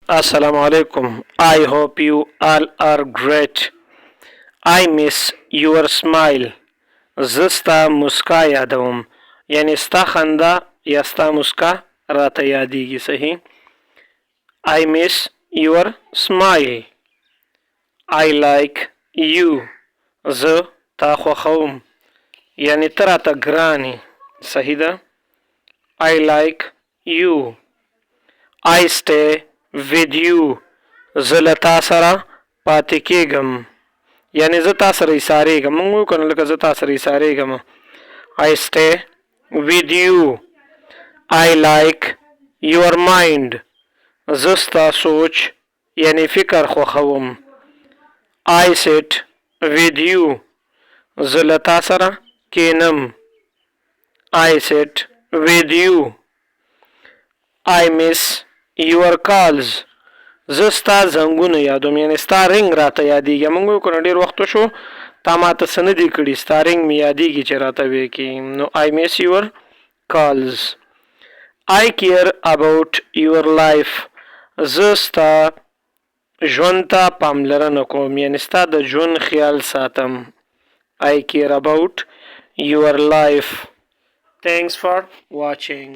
Assalamu alaikum. I hope you all are great. I miss your smile. زستا مسکا یادوم یعنی ستا خندا یا ستا مسکا راته یادیږي. صحیح. I miss your smile. I like you. زه تا خوښوم یعنی ته راته ګرانې. صحیح ده. I like you. I stay with you. زه له تا سره پاتې کېږم یعنی زه تا سره ایسارېږم. موږ وایو که نه لکه زه تا سره ایسارېږم. I stay with you. I like your mind. زه ستا سوچ یعنی فکر خوښوم. I sit with you. زه له تا سره کېنم. I sit with you. I miss your calls. زه ستا زنګونه یادوم یعنی ستا رنګ راته یادیږي. موږ وایو که نه ډېر وخت وشو تا ماته څه نه دي کړي ستا رنګ مې یادیږي چې راته ویې کړي. نو I miss your calls. I care about your life. زه ستا ژوند ته پاملرنه کوم یعنی ستا د ژوند خیال ساتم. I care about your life. Thanks for watching.